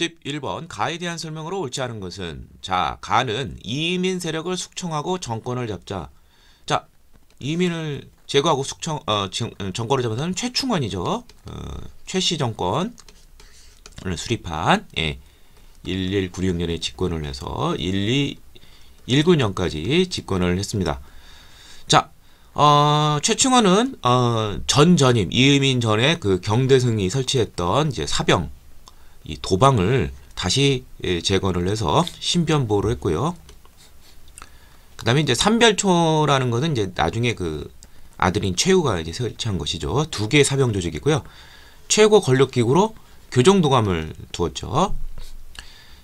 11번 가에 대한 설명으로 옳지 않은 것은 자, 가는 이민 세력을 숙청하고 정권을 잡자. 자, 이민을 제거하고 정권을 잡은 사람은 최충원이죠. 최씨 정권을 수립한 1196년에 집권을 해서 1219년까지 집권을 했습니다. 자, 최충원은 전 전임 이민 전에 그 경대승이 설치했던 이제 사병 이 도방을 다시 재건을 해서 신변보호를 했고요. 그 다음에 이제 삼별초라는 것은 이제 나중에 그 아들인 최후가 이제 설치한 것이죠. 두 개의 사병 조직이고요. 최고 권력기구로 교정도감을 두었죠.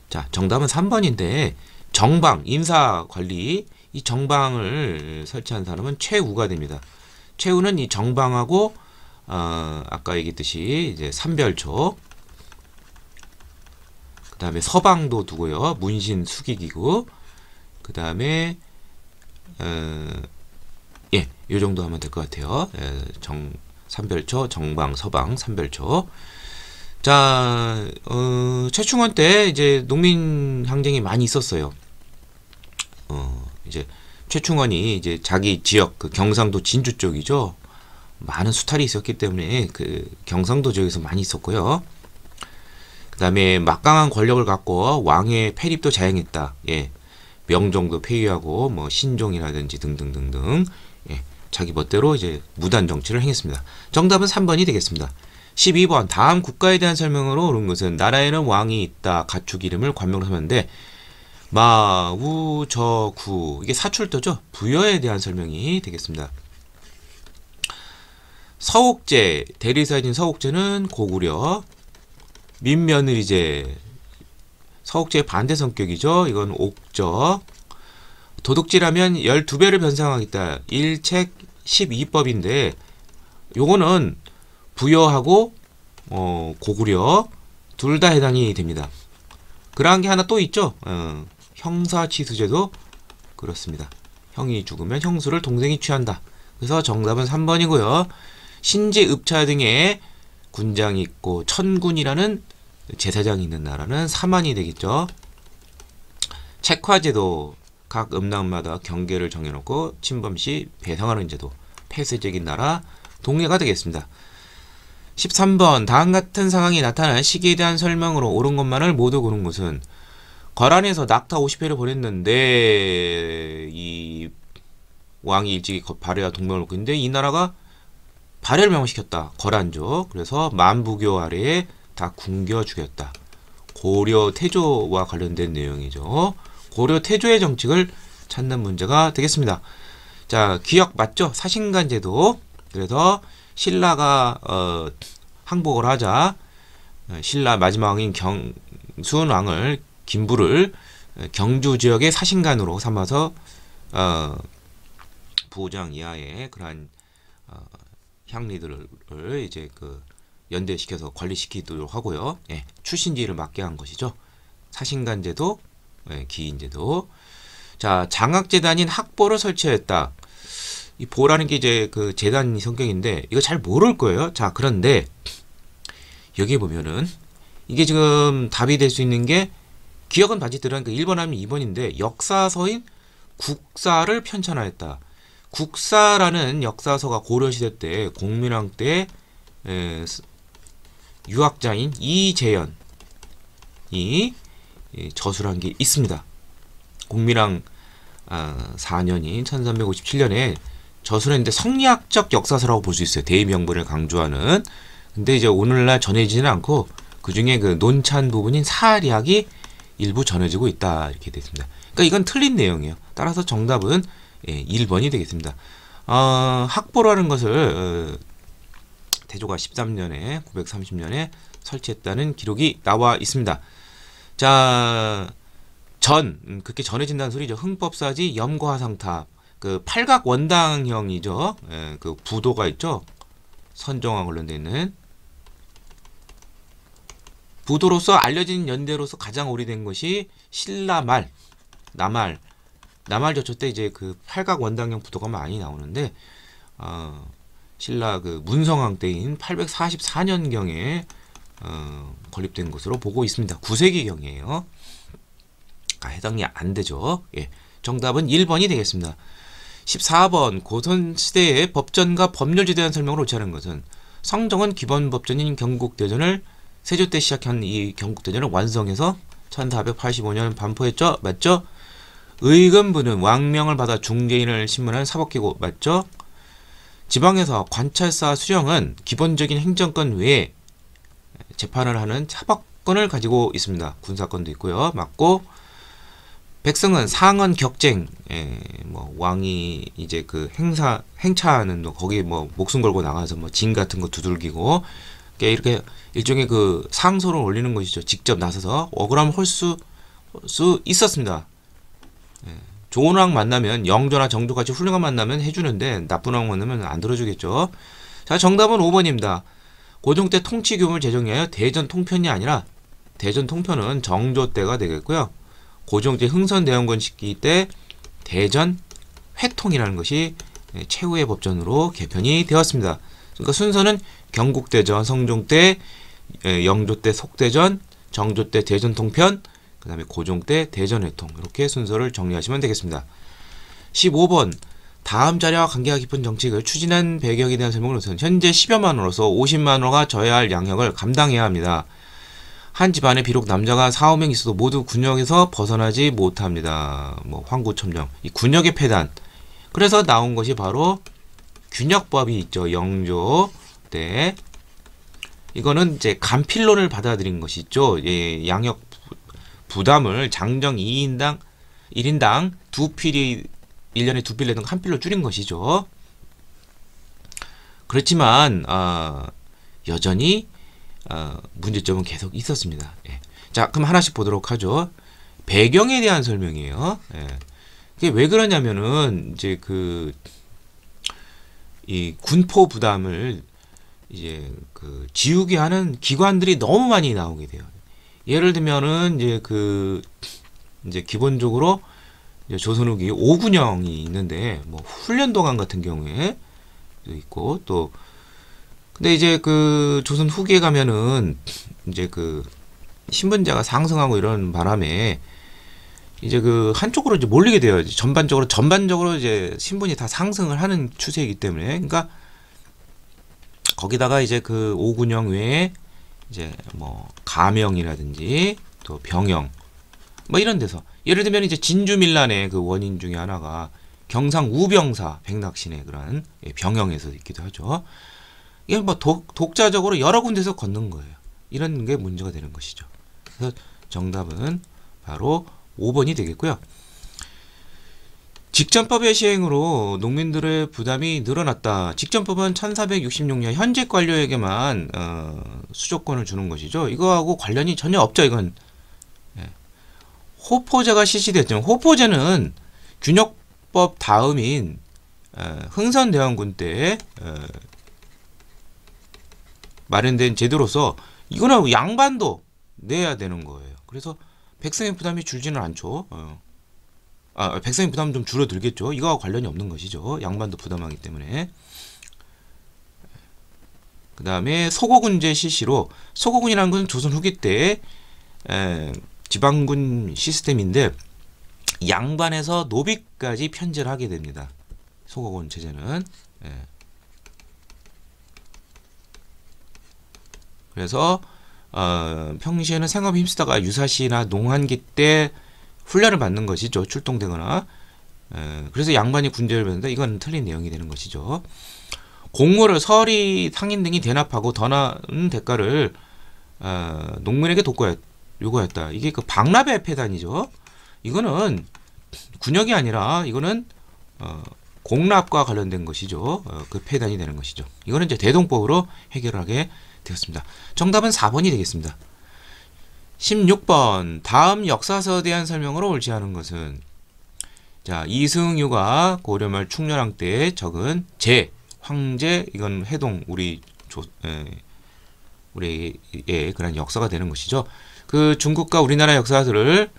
자, 정답은 3번인데 정방, 인사관리 이 정방을 설치한 사람은 최우가 됩니다. 최우는 이 정방하고 아까 얘기했듯이 이제 삼별초 그 다음에 서방도 두고요. 문신 수기기구 그 다음에 요 정도 하면 될 것 같아요. 삼별초, 정방, 서방, 삼별초. 자, 최충원 때 이제 농민 항쟁이 많이 있었어요. 이제 최충원이 이제 자기 지역 그 경상도 진주 쪽이죠. 많은 수탈이 있었기 때문에 그 경상도 지역에서 많이 있었고요. 그 다음에 막강한 권력을 갖고 왕의 폐립도 자행했다. 명종도 폐위하고 뭐 신종이라든지 등등등등 자기 멋대로 이제 무단 정치를 행했습니다. 정답은 3번이 되겠습니다. 12번 다음 국가에 대한 설명으로 옳은 것은 나라에는 왕이 있다. 가축 이름을 관명으로 하는데 마, 우, 저, 구 이게 사출도죠. 부여에 대한 설명이 되겠습니다. 서옥제 대리사진 서옥제는 고구려 민며느리제 서옥제의 반대 성격이죠. 이건 옥저 도둑질하면 12배를 변상하겠다. 1책 12법인데 요거는 부여하고 고구려 둘 다 해당이 됩니다. 그러한 게 하나 또 있죠. 형사취수제도 그렇습니다. 형이 죽으면 형수를 동생이 취한다. 그래서 정답은 3번이고요. 신지, 읍차 등의 군장이 있고 천군이라는 제사장이 있는 나라는 사만이 되겠죠. 책화제도 각 음락마다 경계를 정해놓고 침범시 배상하는 제도 폐쇄적인 나라 동해가 되겠습니다. 13번 다음 같은 상황이 나타난 시기에 대한 설명으로 옳은 것만을 모두 고른 것은 거란에서 낙타 50회를 보냈는데 이 왕이 일찍이 발해와 동맹을 놓고 있는데 이 나라가 발해를 명시켰다. 거란족. 그래서 만부교 아래에 다 굶겨 죽였다. 고려 태조와 관련된 내용이죠. 고려 태조의 정책을 찾는 문제가 되겠습니다. 자, 기억 맞죠? 사신간제도. 그래서 신라가 항복을 하자 신라 마지막 왕인 경순왕을 김부를 경주 지역의 사신간으로 삼아서 부장 이하의 그러한 향리들을 이제 그 연대시켜서 관리시키도록 하고요. 출신지를 맡게 한 것이죠. 사신간제도, 기인제도. 자, 장학재단인 학보를 설치했다. 이 보라는 게 이제 그 재단 성격인데 이거 잘 모를 거예요. 자, 그런데 여기 보면은 이게 지금 답이 될 수 있는 게 기억은 반드시 들어가니까 1번 하면 2번인데 역사서인 국사를 편찬하였다. 국사라는 역사서가 고려시대 때 공민왕 때 유학자인 이재현이 저술한 게 있습니다. 공민왕 4년인 1357년에 저술했는데 성리학적 역사서라고 볼 수 있어요. 대의명분을 강조하는. 근데 이제 오늘날 전해지지는 않고 그 중에 그 논찬 부분인 사리학이 일부 전해지고 있다. 이렇게 되어 있습니다. 그러니까 이건 틀린 내용이에요. 따라서 정답은 1번이 되겠습니다. 학보라는 것을 태조가 13년에 930년에 설치했다는 기록이 나와 있습니다. 자, 그렇게 전해진다는 소리죠. 흥법사지 염거화상탑 그 팔각 원당형이죠. 그 부도가 있죠. 선종과 관련되어 있는 부도로서 알려진 연대로서 가장 오래된 것이 신라말 남할 저초 때 이제 그 팔각 원당형 부도가 많이 나오는데 신라 그 문성왕 때인 844년경에 건립된 것으로 보고 있습니다. 9세기경이에요. 해당이 안 되죠. 예. 정답은 1번이 되겠습니다. 14번 고선시대의 법전과 법률제에 대한 설명을 옳지 않은 것은 성정은 기본 법전인 경국대전을 세조 때 시작한 이 경국대전을 완성해서 1485년 반포했죠. 맞죠? 의금부는 왕명을 받아 중개인을 신문한 사법기구 맞죠? 지방에서 관찰사 수령은 기본적인 행정권 외에 재판을 하는 사법권을 가지고 있습니다. 군사권도 있고요. 맞고 백성은 상언 격쟁, 뭐 왕이 이제 그 행차하는 거기 뭐 목숨 걸고 나가서 뭐 진 같은 거 두들기고 이렇게 일종의 그 상소를 올리는 것이죠. 직접 나서서 억울함을 할 수 있었습니다. 좋은 왕 만나면 영조나 정조같이 훌륭한 만나면 해주는데 나쁜 왕 만나면 안 들어주겠죠. 자, 정답은 5번입니다. 고종 때 통치 규범을 제정하여 대전 통편이 아니라 대전 통편은 정조 때가 되겠고요. 고종 때 흥선대원군 시기 때 대전 회통이라는 것이 최후의 법전으로 개편이 되었습니다. 그러니까 순서는 경국대전, 성종 때, 영조 때 속대전, 정조 때 대전 통편, 그 다음에 고종 때 대전 회통 이렇게 순서를 정리하시면 되겠습니다. 15번 다음 자료와 관계가 깊은 정책을 추진한 배경에 대한 설명을 우선 현재 10여만 원으로서 50만 원가 져야 할 양역을 감당해야 합니다. 한 집안에 비록 남자가 4, 5명 있어도 모두 군역에서 벗어나지 못합니다. 뭐 황구첨령 이 군역의 폐단 그래서 나온 것이 바로 균역법이 있죠. 영조 때 이거는 이제 간필론을 받아들인 것이 있죠. 예, 양역 부담을 장정 2인당 1인당 2필이 1년에 2필 내던 한 필로 줄인 것이죠. 그렇지만 여전히 문제점은 계속 있었습니다. 예. 자, 그럼 하나씩 보도록 하죠. 배경에 대한 설명이에요. 예. 이게 왜 그러냐면은 이제 이 군포 부담을 이제 지우게 하는 기관들이 너무 많이 나오게 돼요. 예를 들면은 이제 기본적으로 이제 조선 후기 5군영이 있는데 뭐 훈련도관 같은 경우에 도 있고 또 근데 이제 조선 후기에 가면은 이제 신분자가 상승하고 이런 바람에 이제 한쪽으로 이제 몰리게 돼요. 전반적으로 이제 신분이 다 상승을 하는 추세이기 때문에 그러니까 거기다가 이제 5군영 외에 이제 뭐 가명이라든지 또 병영 뭐 이런 데서 예를 들면 이제 진주밀란의 원인 중에 하나가 경상 우병사 백낙신의 그런 병영에서 있기도 하죠. 이게 뭐 독자적으로 여러 군데서 걷는 거예요. 이런 게 문제가 되는 것이죠. 그래서 정답은 바로 5번이 되겠고요. 직전법의 시행으로 농민들의 부담이 늘어났다. 직전법은 1466년 현직 관료에게만 수조권을 주는 것이죠. 이거하고 관련이 전혀 없죠. 이건 호포제가 실시됐죠. 호포제는 균역법 다음인 흥선대원군 때 마련된 제도로서 이거는 양반도 내야 되는 거예요. 그래서 백성의 부담이 줄지는 않죠. 백성의 부담은 좀 줄어들겠죠. 이거와 관련이 없는 것이죠. 양반도 부담하기 때문에. 그 다음에 소고군제 실시로 소고군이라는 것은 조선 후기 때 지방군 시스템인데 양반에서 노비까지 편제를 하게 됩니다. 소고군 제재는. 그래서 평시에는 생업에 힘쓰다가 유사시나 농한기 때 훈련을 받는 것이죠. 출동되거나. 그래서 양반이 군제를 받는다. 이건 틀린 내용이 되는 것이죠. 공무를 서리, 상인 등이 대납하고 더 나은 대가를 농민에게 요구했다. 이게 박납의 폐단이죠. 이거는 군역이 아니라 이거는 공납과 관련된 것이죠. 그 폐단이 되는 것이죠. 이거는 이제 대동법으로 해결하게 되었습니다. 정답은 4번이 되겠습니다. 16번 다음 역사서에 대한 설명으로 옳지 않은 것은 자 이승유가 고려말 충렬왕 때 적은 황제 이건 해동 우리의 그런 역사가 되는 것이죠. 중국과 우리나라 역사들을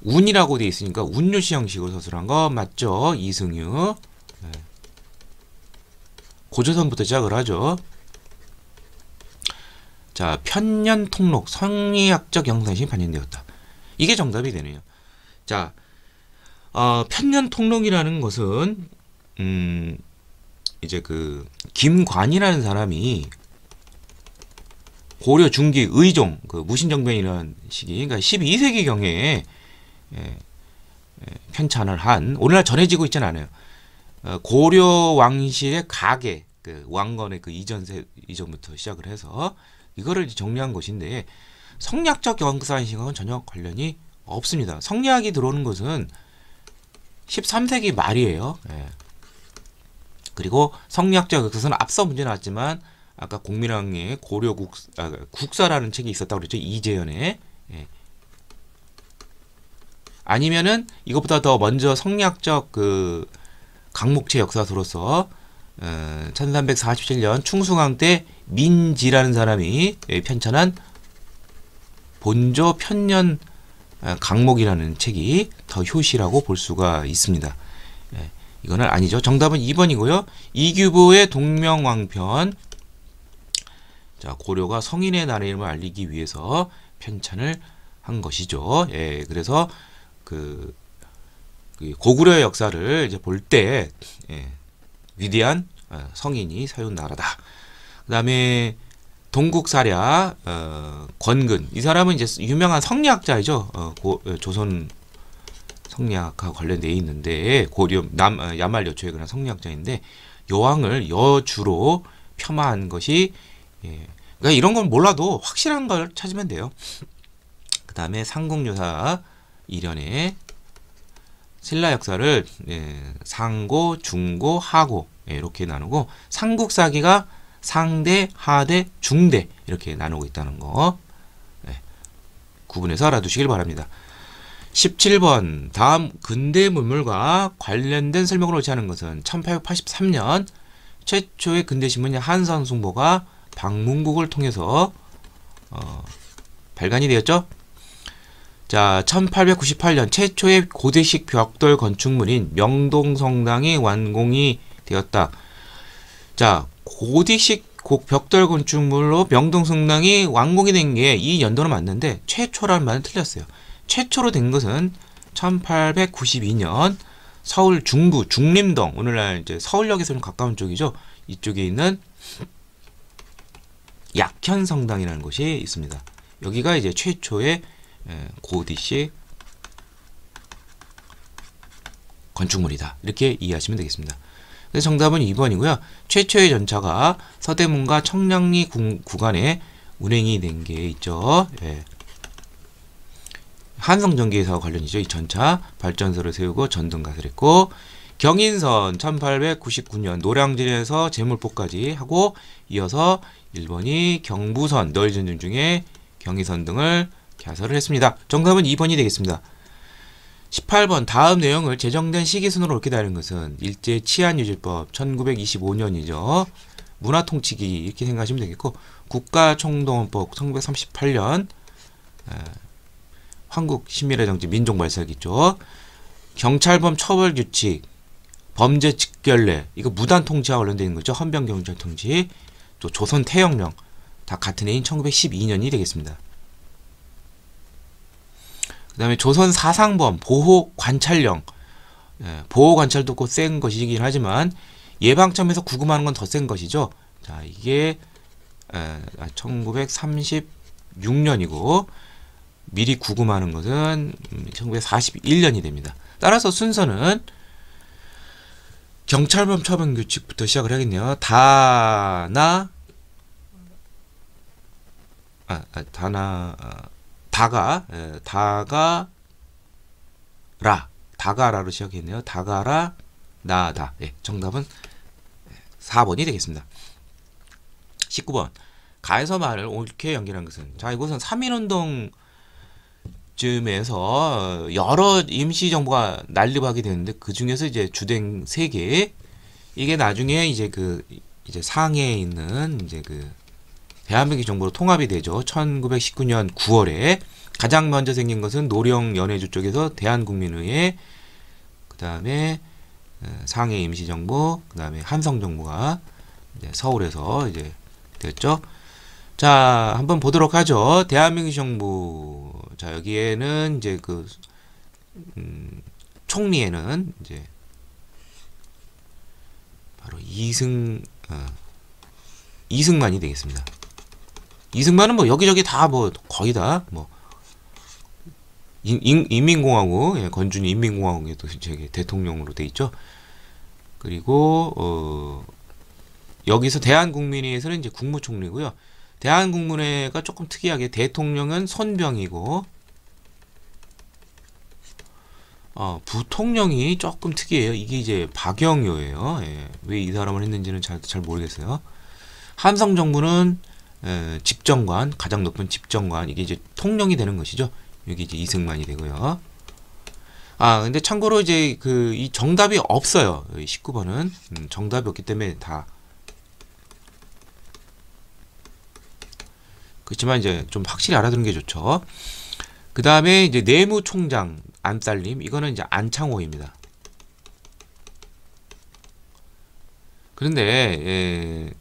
운이라고 되어 있으니까 운유시 형식으로 서술한 거 맞죠? 이승유 고조선부터 시작을 하죠. 자, 편년 통록 성리학적 영상시 반영되었다. 이게 정답이 되네요. 자, 편년 통록이라는 것은 이제 그 김관이라는 사람이 고려 중기 의종 그 무신정변이라는 시기, 그러니까 12세기 경에 편찬을 한, 오늘날 전해지고 있지는 않아요. 고려 왕실의 가계, 그 왕건의 그 이전부터 시작을 해서 이거를 정리한 것인데, 성리학적 역사인식하고는 전혀 관련이 없습니다. 성리학이 들어오는 것은 13세기 말이에요. 그리고 성리학적 역사는 앞서 문제 나왔지만 아까 공민왕의 고려 국사라는 책이 있었다고 그랬죠. 이재현의. 아니면은 이것보다 더 먼저 성리학적 그 강목체 역사서로서 1347년 충수강 때 민지라는 사람이 편찬한 본조 편년 강목이라는 책이 더 효시라고 볼 수가 있습니다. 이거는 아니죠. 정답은 2번이고요. 이규보의 동명왕편. 자, 고려가 성인의 날의 이름을 알리기 위해서 편찬을 한 것이죠. 그래서 그 고구려의 역사를 이제 볼 때 위대한 성인이 세운 나라다. 그다음에 동국사랴 권근, 이 사람은 이제 유명한 성리학자이죠. 조선 성리학과 관련되어 있는데 고려 야말 여초에 그런 성리학자인데 여왕을 여주로 폄하한 것이, 그러니까 이런 건 몰라도 확실한 걸 찾으면 돼요. 그 다음에 상국유사 이련의 신라 역사를 상고, 중고, 하고 이렇게 나누고, 삼국사기가 상대, 하대, 중대 이렇게 나누고 있다는 거 구분해서 알아두시길 바랍니다. 17번, 다음 근대 문물과 관련된 설명을 옳지 않은 것은 1883년 최초의 근대신문인 한성숭보가 방문국을 통해서 발간이 되었죠. 자, 1898년 최초의 고대식 벽돌 건축물인 명동성당이 완공이 되었다. 자, 고대식 벽돌 건축물로 명동성당이 완공이 된 게 이 연도는 맞는데 최초라는 말은 틀렸어요. 최초로 된 것은 1892년 서울 중구 중림동, 오늘날 이제 서울역에서 좀 가까운 쪽이죠. 이쪽에 있는 약현성당이라는 곳이 있습니다. 여기가 이제 최초의 고대식 건축물이다. 이렇게 이해하시면 되겠습니다. 그래서 정답은 2번이고요. 최초의 전차가 서대문과 청량리 구간에 운행이 된 게 있죠. 한성전기회사와 관련이죠. 이 전차 발전소를 세우고 전등갓을 했고, 경인선 1899년 노량진에서 제물포까지 하고, 이어서 일본이 경부선 너일전쟁 중에 경의선 등을 개설을 했습니다. 정답은 2번이 되겠습니다. 18번, 다음 내용을 제정된 시기순으로 옳게 다른 것은 일제 치안유지법 1925년이죠. 문화통치기 이렇게 생각하시면 되겠고, 국가총동원법 1938년 한국신민의 민족말살기 있죠. 경찰범 처벌규칙, 범죄 직결례, 이거 무단통치와 관련되어 있는 거죠. 헌병경찰통치, 또 조선태영령, 다 같은 해인 1912년이 되겠습니다. 그 다음에 조선 사상범 보호관찰령, 보호관찰도 꼭 센 것이긴 하지만 예방점에서 구금하는 건 더 센 것이죠. 자, 이게 1936년이고 미리 구금하는 것은 1941년이 됩니다. 따라서 순서는 경찰범 처분 규칙부터 시작을 하겠네요. 다가라로 시작했네요. 다가라 나다. 정답은 4번이 되겠습니다. 19번, 가에서 말을 옳게 연결한 것은, 자, 이곳은 3.1운동 쯤에서 여러 임시정부가 난립하게 되는데 그 중에서 이제 주된 3개, 이게 나중에 이제 이제 상해에 있는 이제 대한민국 정부로 통합이 되죠. 1919년 9월에 가장 먼저 생긴 것은 노령 연해주 쪽에서 대한국민의회, 그 다음에 상해 임시정부, 그 다음에 한성정부가 이제 서울에서 이제 됐죠. 자, 한번 보도록 하죠. 대한민국 정부. 자, 여기에는 이제 그 총리에는 이제 바로 이승만이 되겠습니다. 이승만은 뭐 여기저기 다 뭐 거의 다 뭐 인민공화국, 예, 건준이 인민공화국에도 저기 대통령으로 돼 있죠. 그리고 여기서 대한국민회에서는 이제 국무총리고요. 대한국민회가 조금 특이하게 대통령은 손병이고 부통령이 조금 특이해요. 이게 이제 박영효예요. 예, 왜 이 사람을 했는지는 잘 모르겠어요. 한성정부는 집정관, 가장 높은 집정관, 이게 이제 통령이 되는 것이죠. 여기 이제 이승만이 되고요. 근데 참고로 이제 이 정답이 없어요. 19번은 정답이 없기 때문에 다 그렇지만 이제 좀 확실히 알아두는 게 좋죠. 그 다음에 이제 내무총장 안쌀림, 이거는 이제 안창호입니다. 그런데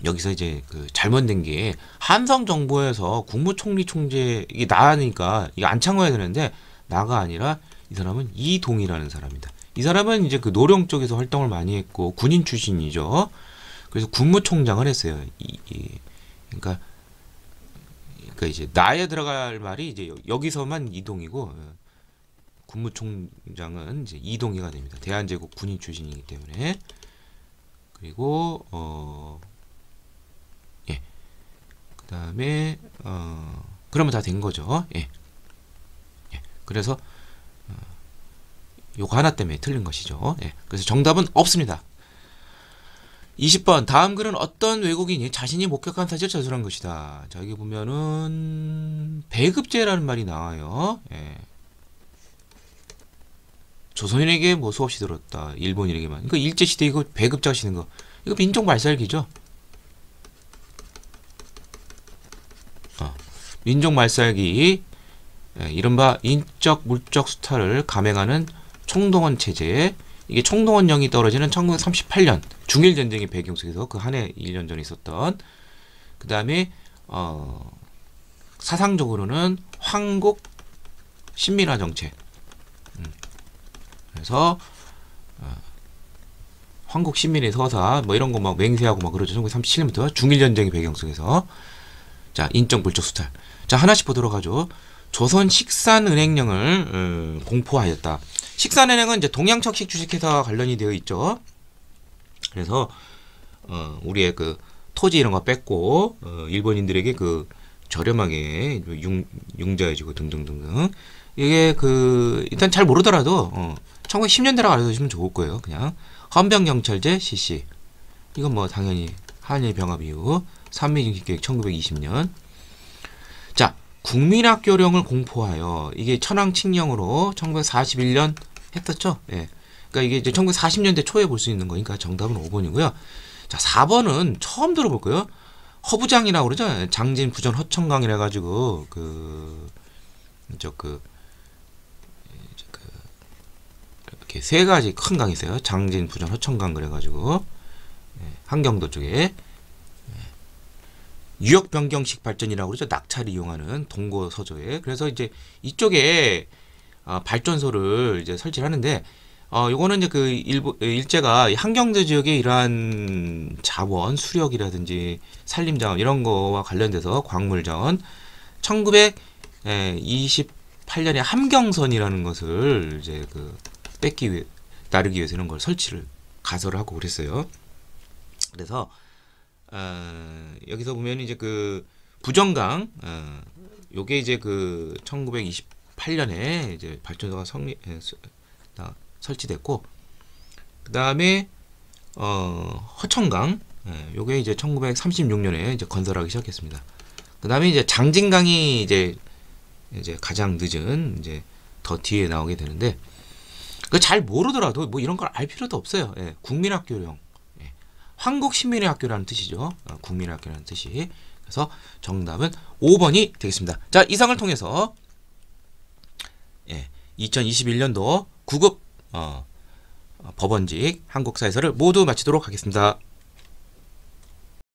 여기서 이제 잘못된 게 한성 정부에서 국무총리 총재 이게 나니까 이게 안창호야 되는데 나가 아니라 이 사람은 이동이라는 사람입니다. 이 사람은 이제 노령 쪽에서 활동을 많이 했고 군인 출신이죠. 그래서 국무총장을 했어요. 그러니까 이제 나에 들어갈 말이 이제 여기서만 이동이고 국무총장은 이제 이동이가 됩니다. 대한제국 군인 출신이기 때문에. 그리고 그 다음에 그러면 다 된 거죠. 예. 그래서 요거 하나 때문에 틀린 것이죠. 예. 그래서 정답은 없습니다. 20번 다음 글은 어떤 외국인이 자신이 목격한 사실을 저술한 것이다. 자, 여기 보면은 배급제라는 말이 나와요. 예. 조선인에게 뭐 수없이 들었다. 일본인에게만. 그러니까 일제시대 이거 배급자 하시는 거. 이거 민족 말살기죠. 민족 말살기, 이른바 인적 물적 수탈을 감행하는 총동원 체제. 이게 총동원령이 떨어지는 1938년 중일 전쟁의 배경 속에서 그 한 해 1년 전에 있었던. 그 다음에 사상적으로는 황국 신민화 정책. 그래서 황국 신민의 서사 뭐 이런 거 막 맹세하고 막 그러죠. 1937년부터 중일 전쟁의 배경 속에서. 자, 인적 물적 수탈. 자, 하나씩 보도록 하죠. 조선 식산은행령을 공포하였다. 식산은행은 이제 동양척식 주식회사와 관련이 되어 있죠. 그래서 우리의 토지 이런 거 뺏고 일본인들에게 저렴하게 융자해주고 등등등등. 이게 일단 잘 모르더라도 1910년대라고 알아두시면 좋을 거예요. 그냥 헌병경찰제 CC. 이건 뭐 당연히 한일 병합 이후 삼미진식계획 1920년. 자, 국민학교령을 공포하여. 이게 천황칙령으로 1941년 했었죠. 예. 그러니까 이게 이제 1940년대 초에 볼 수 있는 거니까 정답은 5번이고요. 자, 4번은 처음 들어볼 거예요. 허부장이라고 그러죠. 장진, 부전, 허청강이라 가지고 이렇게 세 가지 큰 강이 있어요. 장진, 부전, 허청강 그래 가지고 한경도 쪽에 유역 변경식 발전이라고 그러죠. 낙차를 이용하는 동고 서조에. 그래서 이제 이쪽에 발전소를 이제 설치를 하는데 요거는 이제 일제가 한경도 지역의 이러한 자원, 수력이라든지 산림 자원 이런 거와 관련돼서 광물 자원 1928년에 함경선이라는 것을 이제 나르기 위해서 이런 걸 설치를 가설을 하고 그랬어요. 그래서 여기서 보면 이제 부정강 요게 이제 1928년에 이제 발전소가 설치됐고, 그 다음에 허청강 요게 이제 1936년에 이제 건설하기 시작했습니다. 그 다음에 이제 장진강이 이제 가장 늦은 이제 더 뒤에 나오게 되는데, 잘 모르더라도 뭐 이런 걸 알 필요도 없어요. 예, 국민학교령. 한국신민의 학교라는 뜻이죠. 국민의 학교라는 뜻이. 그래서 정답은 5번이 되겠습니다. 자, 이상을 통해서 2021년도 9급 법원직 한국사에서를 모두 마치도록 하겠습니다.